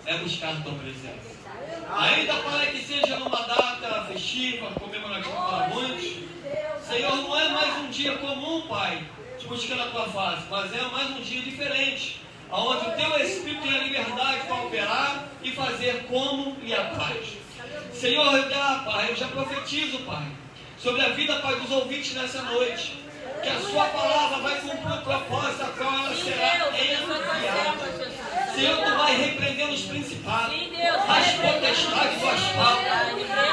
é buscar a tua presença. Ainda para que seja numa data festiva, comemorativa para muitos, Senhor, não é mais um dia comum, Pai, buscando a tua face, mas é mais um dia diferente, onde o teu Espírito tem a liberdade para operar e fazer como lhe apraz. Senhor, Pai, eu já profetizo, Pai, sobre a vida, Pai, dos ouvintes nessa noite, que a sua palavra vai cumprir o propósito a qual ela será enviada. Senhor, tu vai repreendendo os principados, as potestades do asfalto,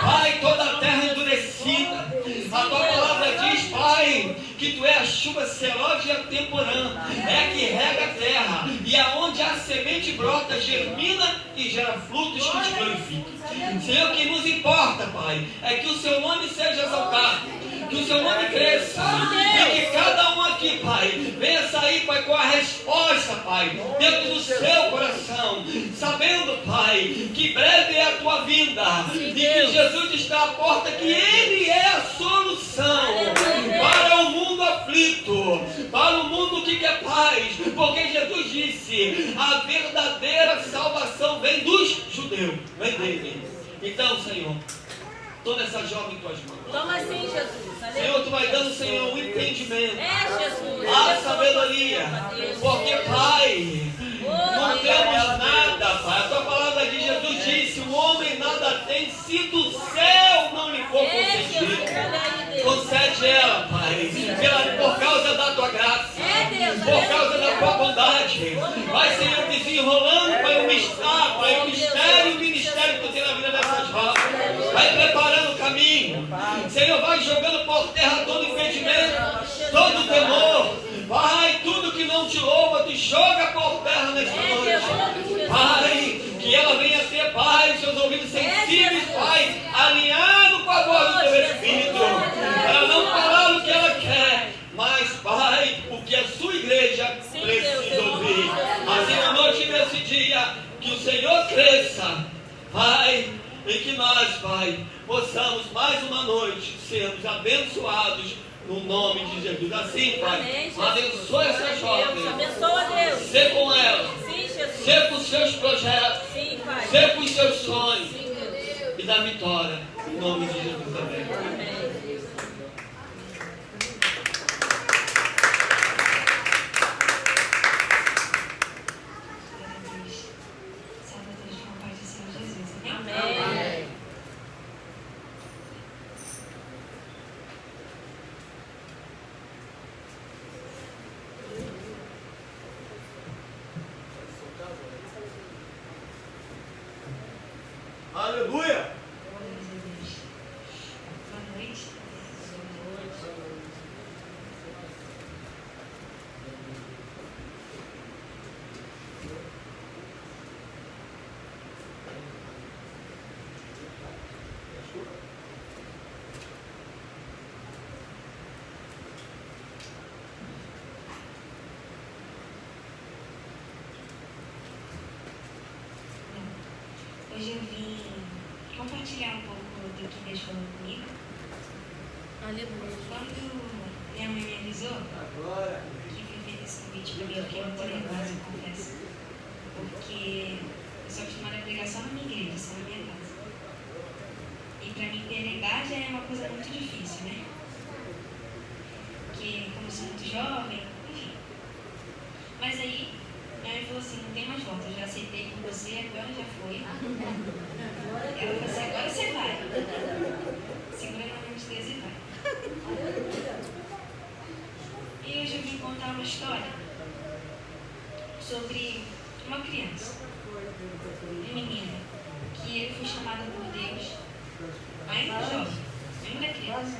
Pai, toda a terra endurecida. A tua palavra diz, Pai, que tu é a chuva serosa e a temporã, é a que rega a terra, e aonde a semente brota, germina e gera frutos que te glorificam. Senhor, o que nos importa, Pai, é que o seu nome seja exaltado, que o seu nome cresça, e que cada um aqui, Pai, venha sair, Pai, com a resposta, Pai, dentro do seu coração, sabendo, Pai, que breve é a tua vinda, e que Jesus está à porta, que Ele é a solução para o mundo aflito, para o mundo que quer paz, porque Jesus disse, a verdadeira salvação vem dos judeus, vem dele. Então, Senhor, toma essa jovem em tuas mãos. Toma sim, Jesus. Senhor, tu vai dando, Senhor, um entendimento, Jesus. a sabedoria, porque, Pai, não temos nada, Pai. A tua palavra de Jesus disse, o homem nada tem, se do céu não lhe for concedido. Concede ela, Pai, por causa da tua graça, por causa da tua bondade. Vai, Senhor, desenrolando, Pai, o mistério e o ministério que tu tem na vida dessas jovens. Vai preparando o caminho. Senhor, vai jogando por terra todo impedimento, todo temor. Pai, tudo que não te louva, tu joga por terra nesta noite. Pai, que ela venha ter, Pai, seus ouvidos sensíveis, Pai, alinhado com a voz do teu Espírito, para não falar o que ela quer, mas, Pai, o que a sua igreja precisa ouvir. Assim, na noite desse dia, que o Senhor cresça, Pai, e que nós, Pai, possamos mais uma noite sermos abençoados no nome de Jesus. Assim, Pai, amém, abençoa essa jovem. Abençoa, Deus. Sê com ela. Sim, Jesus. Sê com os seus projetos. Sim, Pai. Sê com os seus sonhos. Sim, Deus. E da vitória. Em nome de Jesus. Amém. Amém. Aleluia! Boa noite. Hoje eu vim compartilhar um pouco do que Deus falou comigo. Aleluia. Quando minha mãe me avisou que foi feito esse convite para mim, eu fiquei muito nervosa, eu confesso. Porque eu sou acostumada a pregar só na minha igreja, só na minha casa. E para mim pregar já é uma coisa muito difícil, né? Porque como eu sou muito jovem, enfim. Mas aí minha mãe falou assim, não tem mais volta, eu já aceitei com você, agora já foi. Ela falou assim, agora você vai. Segura na mão de Deus e vai. E hoje eu vim contar uma história sobre uma criança, um menino, que ele foi chamado por Deus, ainda jovem, ainda criança.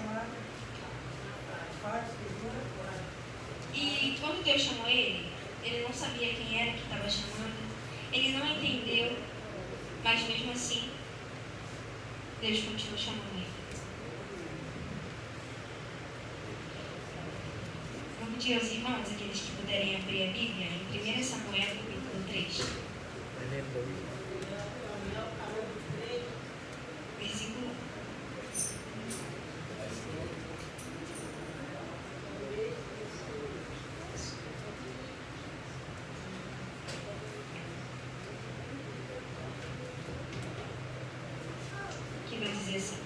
E quando Deus chamou ele não sabia quem era que estava chamando, ele não entendeu, mas mesmo assim, Deus continuou chamando ele. Vou pedir aos irmãos, aqueles que puderem abrir a Bíblia, em 1 Samuel, capítulo 3. Versículo 1. vai dizer assim: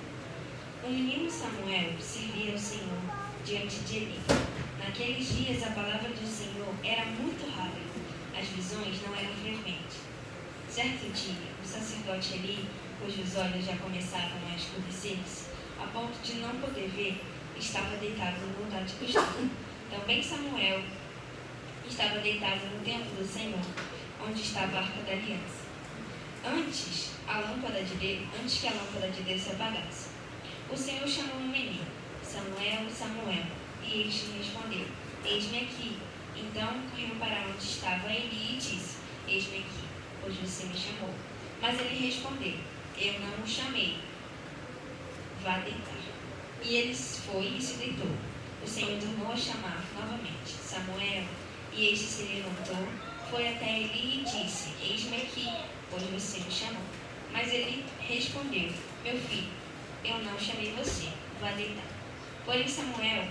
o menino Samuel servia ao Senhor diante de Eli. Naqueles dias a palavra do Senhor era muito rara, as visões não eram frequentes. Certo dia, o sacerdote Eli, cujos olhos já começavam a escurecer-se, a ponto de não poder ver, estava deitado no lugar de costume. Também Samuel estava deitado no templo do Senhor, onde estava a arca da aliança. Antes que a lâmpada de Deus se apagasse, o Senhor chamou o menino: Samuel, Samuel. E este respondeu: eis-me aqui. Então correu para onde estava Eli e disse: eis-me aqui, pois você me chamou. Mas ele respondeu: eu não o chamei, vá deitar. E ele foi e se deitou. O Senhor tornou a chamar novamente: Samuel. E este se levantou, foi até Eli e disse: eis-me aqui, pois você me chamou. Mas ele respondeu: meu filho, eu não chamei você, vá deitar. Porém Samuel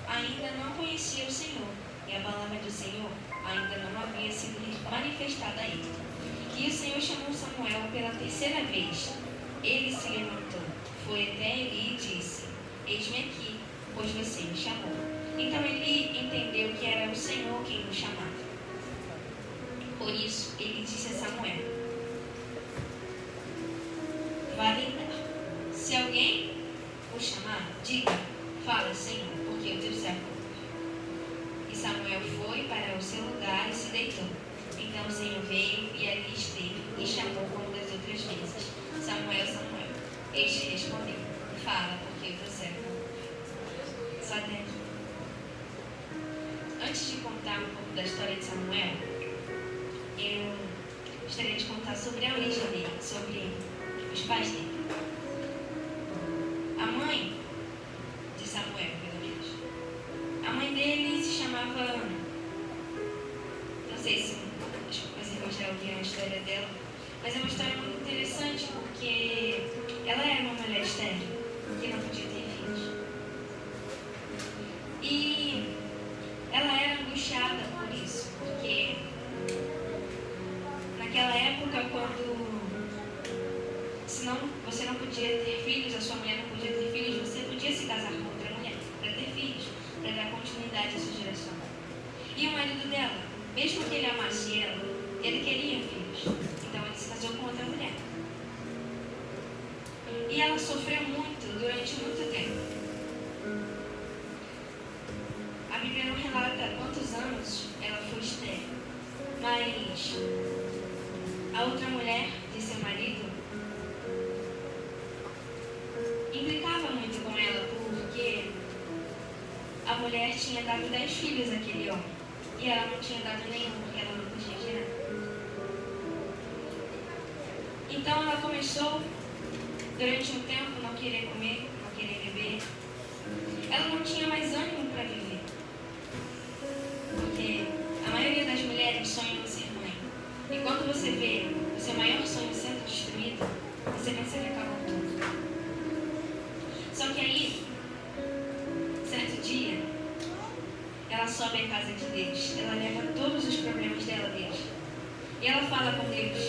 ainda não conhecia o Senhor, e a palavra do Senhor ainda não havia sido manifestada a ele. E o Senhor chamou Samuel pela terceira vez. Ele se levantou, foi até Eli e disse: eis-me aqui, pois você me chamou. Então Eli entendeu que era o Senhor quem o chamava. Por isso ele disse a Samuel: vá deitar. Se alguém o chamar, diga: fala, Senhor, porque o teu servo ouve. E Samuel foi para o seu lugar e se deitou. Então o Senhor veio e ali esteve e chamou como das outras vezes: Samuel, Samuel. Este respondeu: fala, porque o teu servo ouve. Só até aqui. Antes de contar um pouco da história de Samuel, eu gostaria de contar sobre a origem dele, sobre os pais dele. A mãe de Samuel, pelo menos. A mãe dele se chamava Ana. Não sei se vocês já ouviram a história dela, mas é uma história muito interessante porque ela era uma mulher estéril, que não podia ter filhos. E ela era angustiada por isso, porque naquela época, quando você não podia ter filhos, a sua mulher não podia ter filhos, você podia se casar com outra mulher para ter filhos, para dar continuidade à sua geração. E o marido dela, mesmo que ele amasse ela, ele queria filhos, então ele se casou com outra mulher. E ela sofreu muito durante muito tempo. A Bíblia não relata quantos anos ela foi estéril, mas a outra mulher de seu marido implicava muito com ela, porque a mulher tinha dado 10 filhos àquele homem e ela não tinha dado nenhum, porque ela não podia gerar. Então ela começou, durante um tempo, não querer comer, não querer beber. Ela não tinha mais ânimo para viver, porque a maioria das mulheres sonham em ser mãe. E quando você vê o seu maior sonho sendo destruído, você pensa que acabou tudo. Só que aí, certo dia, ela sobe à casa de Deus. Ela leva todos os problemas dela a Deus. E ela fala com Deus.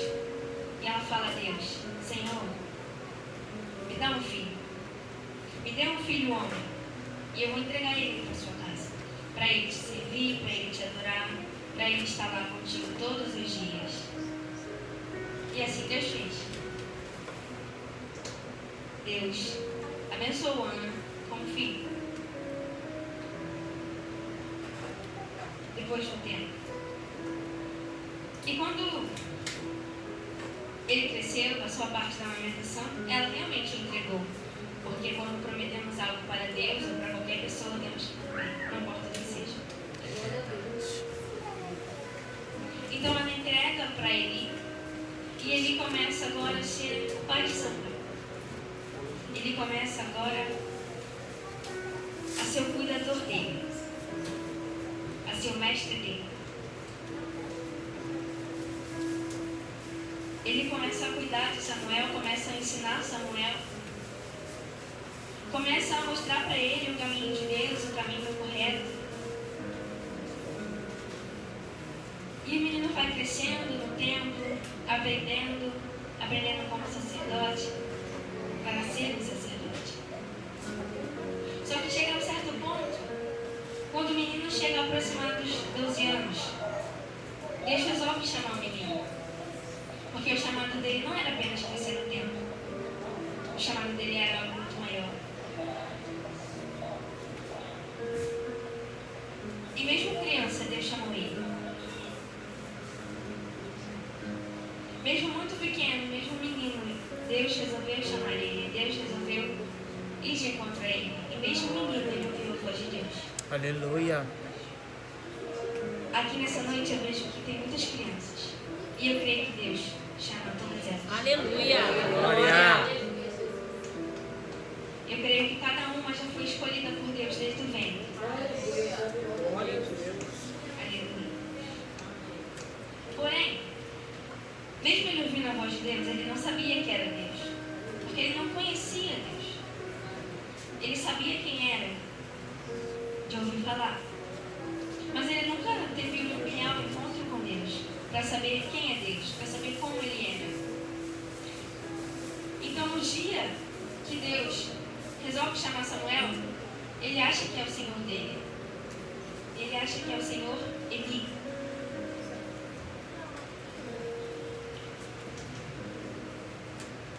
E ela fala a Deus: Senhor, me dá um filho. Me dê um filho homem. E eu vou entregar ele para sua casa. Para ele te servir, para ele te adorar, para ele estar lá contigo todos os dias. E assim Deus fez. Deus abençoou Ana com um filho. Depois de um tempo. E quando ele cresceu, passou a parte da amamentação, ela realmente entregou. Porque quando prometemos algo para Deus ou para qualquer pessoa, temos que cumprir, não importa o que seja. Então ela entrega para Eli. E ele começa agora a ser o pai de Samuel. Ele começa agora a ser o cuidador dele, a ser o mestre dele. Ele começa a cuidar de Samuel, começa a ensinar Samuel, começa a mostrar para ele o caminho de Deus, o caminho correto. E o menino vai crescendo no templo, aprendendo como sacerdote, para ser um sacerdote. Só que chega a um certo ponto, quando o menino chega aproximado dos 12 anos, Deus resolve chamar o menino. Porque o chamado dele não era apenas crescer no tempo. O chamado dele era algo muito maior. E mesmo criança, Deus chamou ele. Mesmo muito pequeno, mesmo menino, Deus resolveu chamar ele. Deus resolveu ir de encontro a ele. E mesmo menino, ele ouviu a voz de Deus. Aleluia. Aqui nessa noite eu vejo que tem muitas crianças. E eu creio que Deus chama todas elas. Aleluia. Glória. Eu creio que cada uma já foi escolhida por Deus desde o ventre. Aleluia. Porém, mesmo ele ouvindo a voz de Deus, ele não sabia que era Deus. Porque ele não conhecia Deus. Ele sabia quem era, de ouvir falar. Mas ele nunca teve um real encontro com Deus, para saber quem é Deus, para saber como ele era. Então, no dia que Deus resolve chamar Samuel, ele acha que é o Senhor dele. Ele acha que é o Senhor Eli.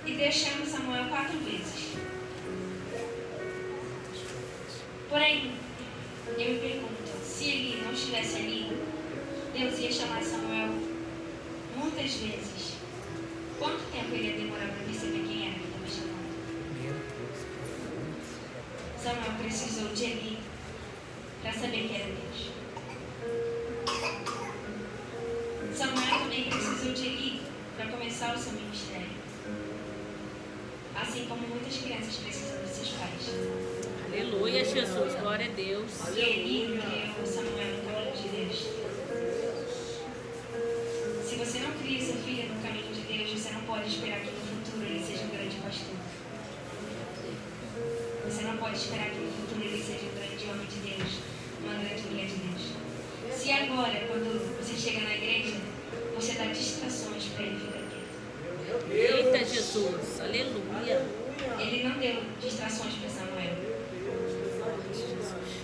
E Deus chama Samuel 4 vezes. Porém, eu me pergunto, se Eli não estivesse ali, Deus ia chamar Samuel muitas vezes. Quanto tempo ele ia demorar para perceber quem era que estava chamando? Samuel precisou de Eli para saber que era Deus. Samuel também precisou de Eli para começar o seu ministério. Assim como muitas crianças precisam de seus pais. Aleluia, Jesus. Glória a Deus. E Eli criou Samuel no caminho de Deus. Se você não cria seu filho no caminho de Deus, você não pode esperar que no futuro ele seja um grande pastor. Você não pode esperar que no futuro ele seja um grande homem de Deus, uma grande mulher de Deus. Se agora, quando você chega na igreja, você dá distrações para ele ficar quieto. Eita, Jesus. Aleluia. Ele não deu distrações para Samuel.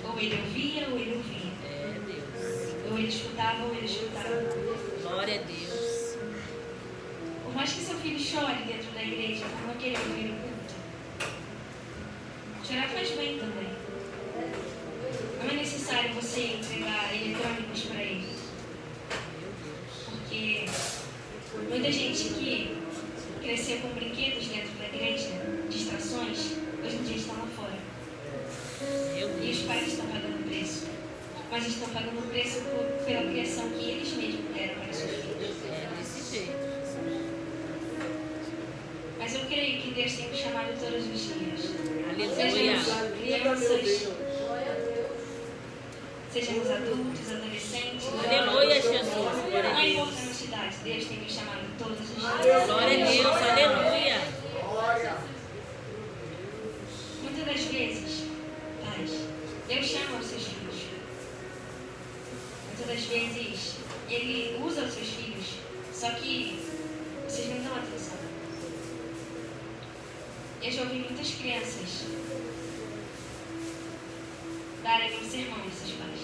Ou ele ouvia, ou ele ouvia. É, Deus. Ou ele escutava, ou ele escutava. Glória a Deus. Por mais que seu filho chore dentro da igreja por não querer ouvir o culto, chorar faz bem também. Não é necessário você entregar eletrônicos para ele. Porque muita gente que cresceu com brinquedos dentro da igreja, distrações, hoje em dia estão lá fora. E os pais estão pagando preço. Mas estão pagando preço pela criação que eles mesmos deram para seus filhos. É desse jeito. Mas eu creio que Deus tem me chamado todos os dias. Aleluia. Sejamos crianças, sejamos adultos, adolescentes. Aleluia, Jesus. Glória Não a importa Deus. a nossa idade, Deus tem me chamado todos os dias. Glória a Deus. Aleluia. Muitas das vezes, pais, Deus chama os seus filhos. Muitas das vezes, Ele usa os seus filhos, só que vocês não dão atenção. Eu já ouvi muitas crianças darem um sermão aos seus pais.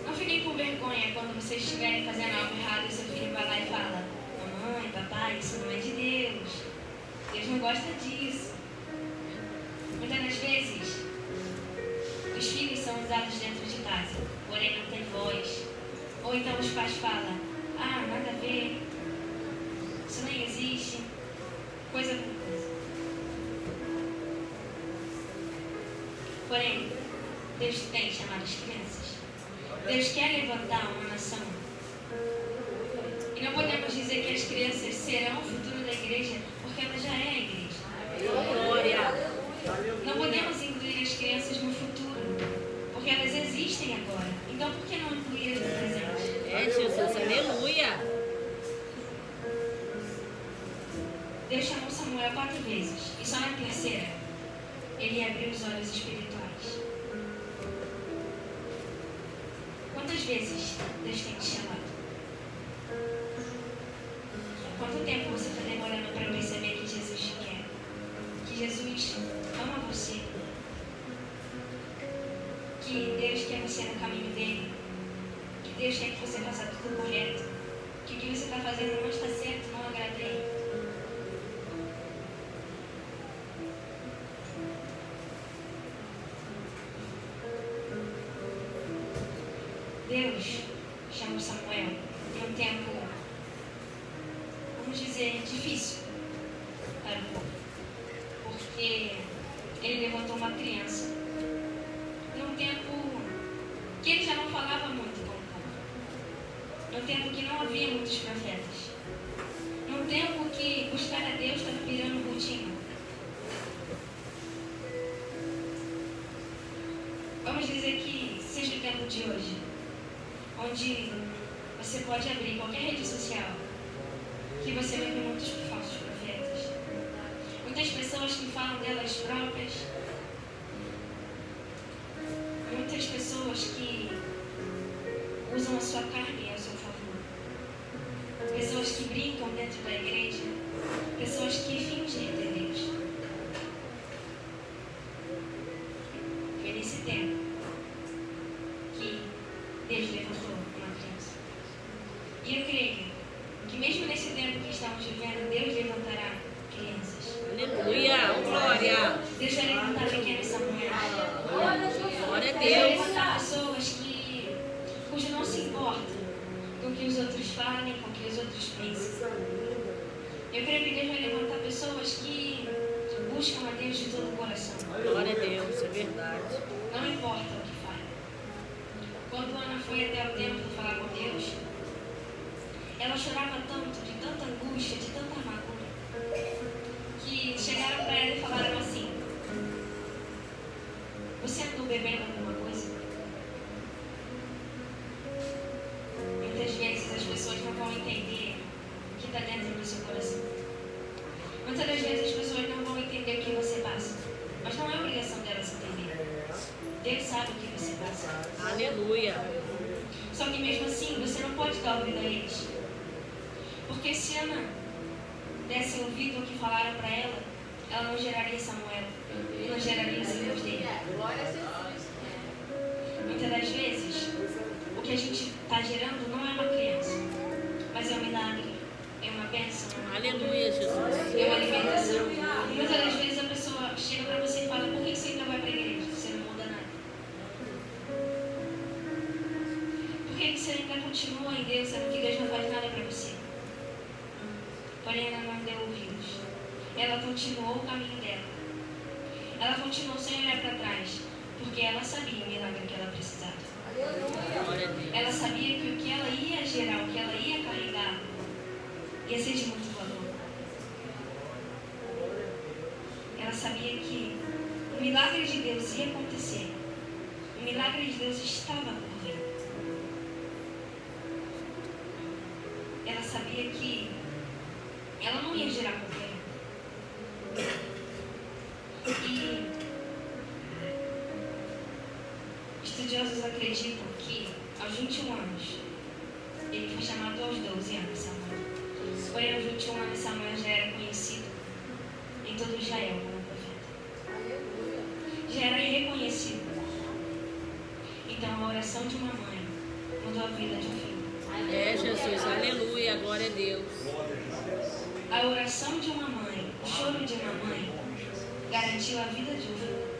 Não fiquem com vergonha quando vocês estiverem fazendo algo errado e seu filho vai lá e fala: mamãe, papai, isso não é de Deus. Deus não gosta disso. Muitas das vezes, os filhos são usados dentro de casa, porém não tem voz. Ou então os pais falam: ah, nada a ver, isso nem existe, coisa com coisa. Porém, Deus tem chamado as crianças. Deus quer levantar uma nação. E não podemos dizer que as crianças serão o futuro da igreja, porque ela já é a igreja. Glória. Não podemos incluir as crianças no futuro, porque elas existem agora. Então, por que não incluí-las no presente? É, Jesus. Aleluia. Deus chamou Samuel 4 vezes, e só na terceira, ele abriu os olhos espirituais. Quantas vezes Deus tem te chamado? Quanto tempo você está demorando Deus quer que você faça tudo correto, que o que você está fazendo não está certo, não agrada a Ele. Deus chamou Samuel em um tempo, vamos dizer, difícil para o povo, porque ele levantou uma criança num tempo que ele já não falava muito com o povo, num tempo que não havia muitos profetas, num tempo que buscar a Deus estava virando rotina. Vamos dizer que seja o tempo de hoje, onde você pode abrir qualquer rede social, que você vai ver muitos falsos profetas, muitas pessoas que falam delas próprias, muitas pessoas que usam a sua carne ao seu favor, pessoas que brincam dentro da igreja, pessoas que fingem ter Deus. Foi nesse tempo que Deus levantou uma criança. E eu creio que mesmo nesse tempo que estamos vivendo, Deus levantará crianças. Aleluia. Glória. Deus vai levantar pequenos Samuel. Glória a Deus vai Deus. levantar pessoas cujo não se importam com o que os outros falem, com o que os outros pensam. Eu creio que Deus vai levantar pessoas que buscam a Deus de todo o coração. Glória a Deus. É verdade. Não importa o que falem. Quando Ana foi até o templo falar com Deus, ela chorava tanto, de tanta angústia, de tanta amargura, que chegaram para ela e falaram assim: você andou bebendo alguma coisa? Muitas vezes as pessoas não vão entender o que está dentro do seu coração. Muitas das vezes as pessoas não vão entender o que você passa, mas não é obrigação delas entender. Deus sabe o que você passa. Aleluia. Só que mesmo assim, você não pode dar ouvido a eles. Porque se Ana desse ouvido ao que falaram para ela, ela não geraria Samuel, não geraria os filhos dele. Muitas das vezes, o que a gente está gerando não é uma criança, mas é um milagre, é uma bênção, Aleluia, Jesus. é uma alimentação. E muitas das vezes a pessoa chega para você e fala: por que você ainda vai para a igreja? Você não muda nada. Por que você ainda continua em Deus, sendo que Deus não faz nada para você? Porém, ela não deu ouvidos. Ela continuou o caminho dela. Ela continuou sem olhar para trás, porque ela sabia o milagre que ela precisava. Glória a Deus. Ela sabia que o que ela ia gerar, o que ela ia carregar, ia ser de muito valor. Ela sabia que o milagre de Deus ia acontecer. O milagre de Deus estava por vir. Ela sabia que ela não ia gerar qualquer um. E estudiosos acreditam que aos 21 anos, ele foi chamado aos 12 anos, Samuel. Porém, aos 21 anos, Samuel já era conhecido em todo Israel como profeta. Já era reconhecido. Então, a oração de uma mãe mudou a vida de um filho. É, Jesus. Aleluia. Glória a Deus. A oração de uma mãe, o choro de uma mãe, garantiu a vida de um filho.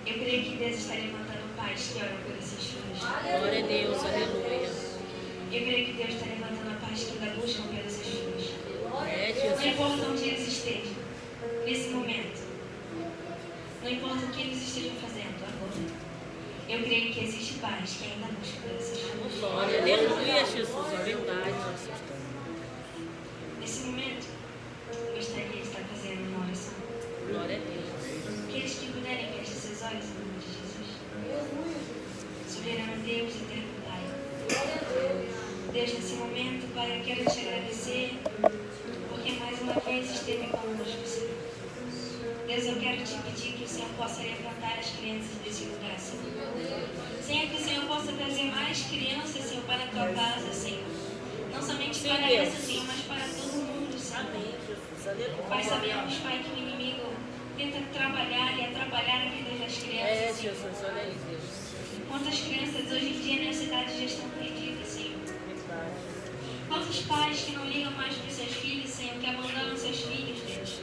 Eu creio que Deus está levantando pais que oram por esses filhos. Glória a Deus. Aleluia. Eu creio que Deus está levantando pais que ainda buscam pelos seus filhos. É, Não Jesus. importa onde eles estejam, nesse momento. Não importa o que eles estejam fazendo agora. Eu creio que existem pais que ainda buscam pelos seus filhos. Glória. Aleluia, Jesus. É verdade. Nesse momento, eu gostaria de estar fazendo uma oração. Glória a Deus. Aqueles que puderem fechar seus olhos em nome de Jesus. Soberano Deus, eterno Pai. Deus, nesse momento, Pai, eu quero te agradecer porque mais uma vez esteve conosco, Senhor. Deus, eu quero te pedir que o Senhor possa levantar as crianças desse lugar, Senhor. Senhor, que o Senhor possa trazer mais crianças, Senhor, para a tua casa, Senhor. Não somente para essa, Senhor, mas para todo mundo, Senhor. Amém, Jesus. Aleluia. Pai, sabemos, Pai, que o inimigo tenta trabalhar e atrapalhar a vida das crianças, Senhor. Jesus, olha aí, Deus. Quantas crianças hoje em dia nessa cidade já estão perdidas, Senhor. Quantos pais que não ligam mais para os seus filhos, Senhor, que abandonam seus filhos, Deus.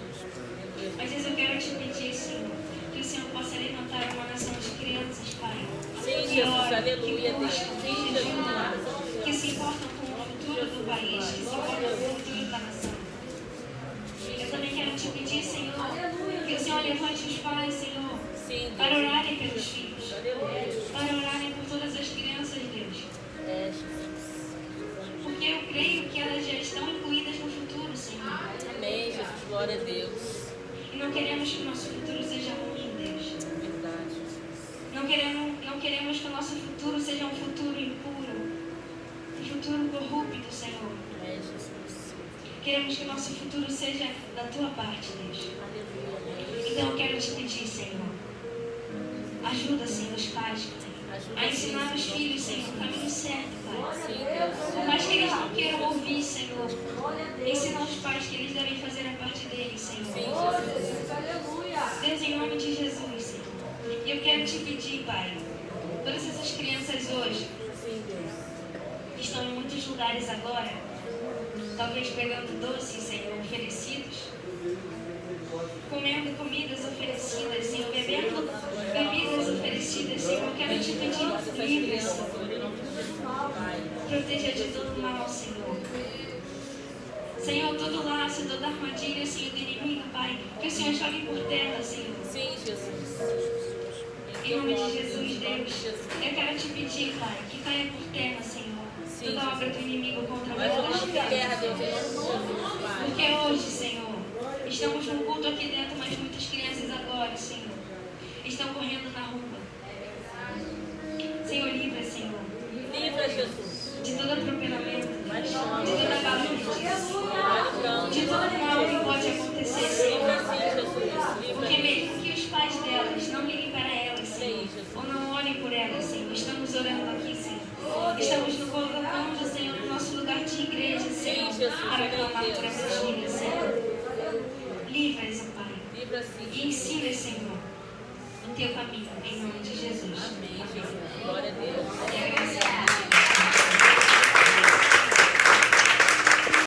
Às vezes eu quero te pedir, Senhor, que o Senhor possa levantar uma nação de crianças, Pai. Sim, que Jesus, oram, aleluia, que Deus. buscam, Sim, que Jesus. jejuam, que se importam com o futuro do país, que se importam com o futuro da nação. Eu também quero te pedir, Senhor, que o Senhor levante os pais, Senhor, Sim, para Deus. orarem pelos filhos, Aleluia. para orarem por todas as crianças, Deus. Jesus. Porque eu creio que elas já estão incluídas no futuro, Senhor. Amém, Jesus. Glória a Deus. E não queremos que o nosso futuro seja ruim, Deus. Verdade. Não queremos que o nosso futuro seja um futuro impuro, um futuro corrupto, Senhor. Amém, Jesus. Queremos que o nosso futuro seja da Tua parte, Deus. Aleluia. Então eu quero te pedir, Senhor, ajuda, Senhor, os pais, Pai, a ensinar os filhos, Senhor, o caminho certo, Pai. Sim, Deus. Por mais que eles não queiram ouvir, Senhor, ensina os pais que eles devem fazer a parte deles, Senhor. Sim, Jesus. Deus, em nome de Jesus, Senhor. E eu quero te pedir, Pai, todas essas crianças hoje Sim, Deus. estão em muitos lugares agora, talvez pegando doces, Senhor, oferecidos, comendo comidas oferecidas, Senhor, bebendo bebidas oferecidas, Senhor. Eu quero te pedir, livre, Senhor. Proteja de todo mal, Senhor. Senhor, todo laço, toda armadilha, Senhor, do inimigo, Pai, que o Senhor jogue por terra, Senhor. Sim, Jesus. Em nome de Jesus, Deus, eu quero te pedir, Pai, que caia por terra, Senhor, Sim, toda obra do inimigo contra a Vai vida das jogando por terra, crianças. Deus. Em nome de Jesus, Pai. Porque hoje, Senhor, estamos num culto aqui dentro, mas muitas crianças agora, Senhor,